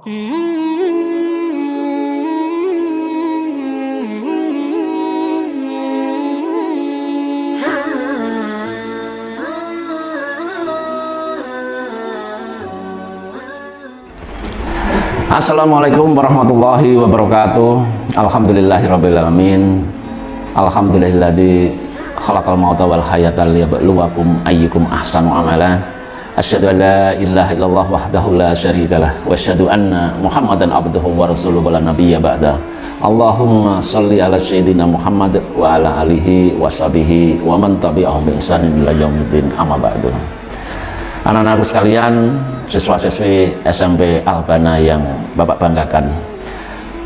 Assalamualaikum warahmatullahi wabarakatuh. Alhamdulillahirrabbilalamin. Alhamdulillahilladzi khalaqal mauta wal hayata liyabluwakum ayyukum ahsanu amala. Asyhadu an la ilaha illallah wahdahu la syarikalah wa asyhadu anna Muhammadan abduhu wa rasuluhu wa la nabiyya ba'da. Allahumma shalli ala sayyidina Muhammad wa ala alihi wa sahbihi wa man tabi'ahum bi ihsanin ila yaumiddin, amma ba'du. Anak-anakku sekalian, siswa-siswi SMP Albana yang Bapak banggakan,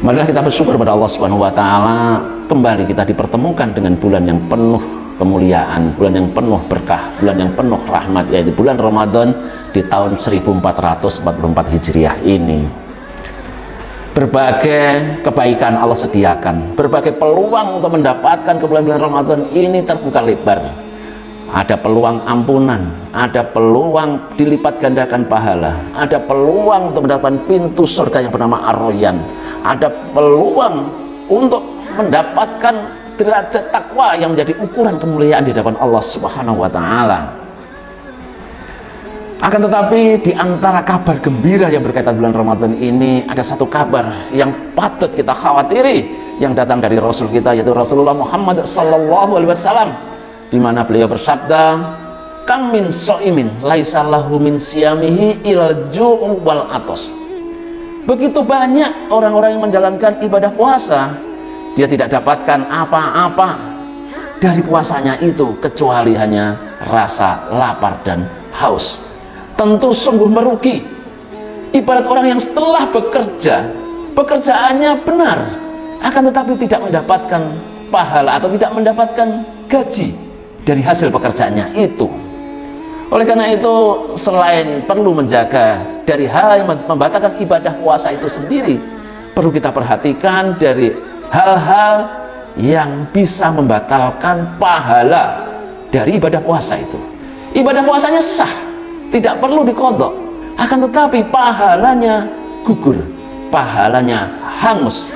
marilah kita bersyukur kepada Allah Subhanahu wa taala, kembali kita dipertemukan dengan bulan yang penuh kemuliaan, bulan yang penuh berkah, bulan yang penuh rahmat, yaitu bulan Ramadan di tahun 1444 Hijriah ini. Berbagai kebaikan Allah sediakan, berbagai peluang untuk mendapatkan ke bulan Ramadan ini terbuka lebar. Ada peluang ampunan, ada peluang dilipat gandakan pahala, ada peluang untuk mendapatkan pintu surga yang bernama Ar-Rayyan, ada peluang untuk mendapatkan derajat takwa yang menjadi ukuran kemuliaan di hadapan Allah Subhanahu wa taala. Akan tetapi di antara kabar gembira yang berkaitan bulan Ramadan ini, ada satu kabar yang patut kita khawatiri yang datang dari Rasul kita, yaitu Rasulullah Muhammad sallallahu alaihi wasallam, di mana beliau bersabda, "Kam min shaimin laisa lahu min siyamihi ilal ju'u wal atos." Begitu banyak orang-orang yang menjalankan ibadah puasa, dia tidak dapatkan apa-apa dari puasanya itu kecuali hanya rasa lapar dan haus. Tentu sungguh merugi. Ibarat orang yang setelah bekerja, pekerjaannya benar, akan tetapi tidak mendapatkan pahala atau tidak mendapatkan gaji dari hasil pekerjaannya itu. Oleh karena itu, selain perlu menjaga dari hal yang membatalkan ibadah puasa itu sendiri, perlu kita perhatikan dari hal-hal yang bisa membatalkan pahala dari ibadah puasa itu. Ibadah puasanya sah, tidak perlu diqadha, akan tetapi pahalanya gugur, pahalanya hangus.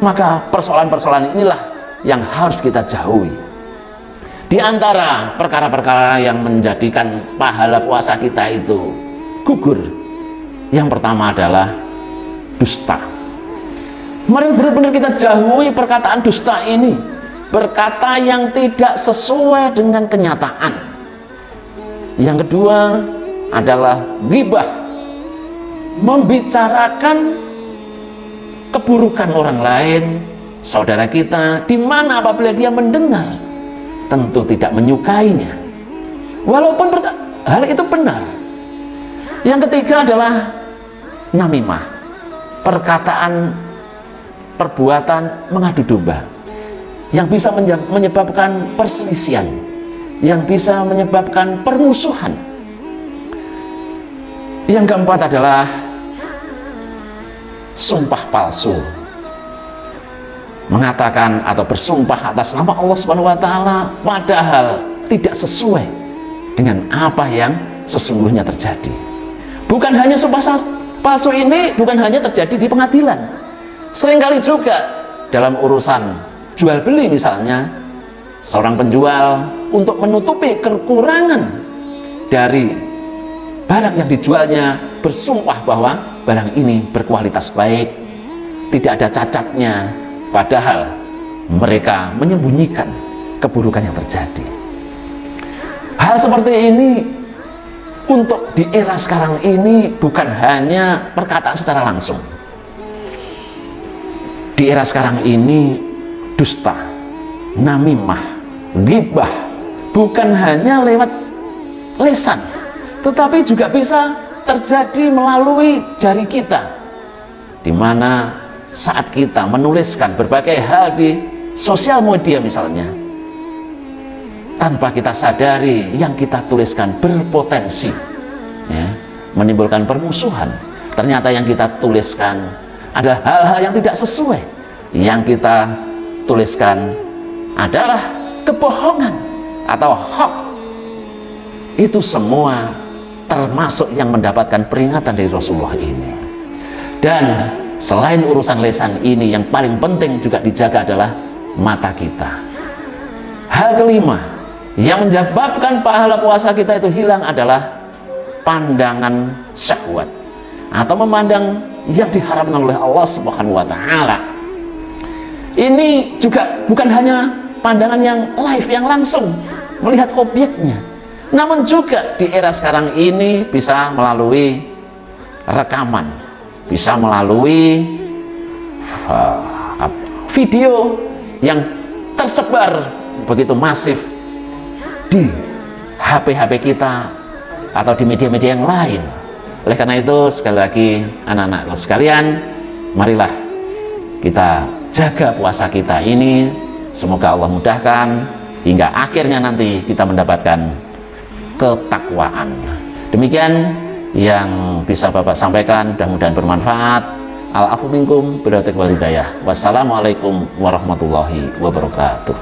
Maka persoalan-persoalan inilah yang harus kita jauhi. Di antara perkara-perkara yang menjadikan pahala puasa kita itu gugur, yang pertama adalah dusta. Mari benar-benar kita jauhi perkataan dusta ini, berkata yang tidak sesuai dengan kenyataan. Yang kedua adalah ghibah, membicarakan keburukan orang lain, saudara kita, di mana apabila dia mendengar tentu tidak menyukainya, walaupun hal itu benar. Yang ketiga adalah namimah, perkataan, perbuatan mengadu domba yang bisa menyebabkan perselisihan, yang bisa menyebabkan permusuhan. Yang keempat adalah sumpah palsu, mengatakan atau bersumpah atas nama Allah Subhanahu wa taala padahal tidak sesuai dengan apa yang sesungguhnya terjadi. Bukan hanya sumpah palsu ini, bukan hanya terjadi di pengadilan, seringkali juga dalam urusan jual beli misalnya, seorang penjual untuk menutupi kekurangan dari barang yang dijualnya bersumpah bahwa barang ini berkualitas baik, tidak ada cacatnya, padahal mereka menyembunyikan keburukan yang terjadi. Hal seperti ini untuk di era sekarang ini bukan hanya perkataan secara langsung. Di era sekarang ini dusta, namimah, ghibah bukan hanya lewat lisan, tetapi juga bisa terjadi melalui jari kita, di mana saat kita menuliskan berbagai hal di sosial media misalnya, tanpa kita sadari yang kita tuliskan berpotensi menimbulkan permusuhan. Ternyata yang kita tuliskan ada hal-hal yang tidak sesuai, yang kita tuliskan adalah kebohongan atau hoax. Itu semua termasuk yang mendapatkan peringatan dari Rasulullah ini. Dan selain urusan lisan ini, yang paling penting juga dijaga adalah mata kita. Hal kelima yang menyebabkan pahala puasa kita itu hilang adalah pandangan syahwat, atau memandang yang diharamkan oleh Allah Subhanahu wa Ta'ala. Ini juga bukan hanya pandangan yang live, yang langsung melihat objeknya, namun juga di era sekarang ini bisa melalui rekaman, bisa melalui video yang tersebar begitu masif di HP-HP kita atau di media-media yang lain. Oleh karena itu, sekali lagi anak-anakku sekalian, marilah kita jaga puasa kita ini. Semoga Allah mudahkan hingga akhirnya nanti kita mendapatkan ketakwaan. Demikian yang bisa Bapak sampaikan, mudah-mudahan bermanfaat. Al-afu minkum billahi wal hidayah. Wassalamualaikum warahmatullahi wabarakatuh.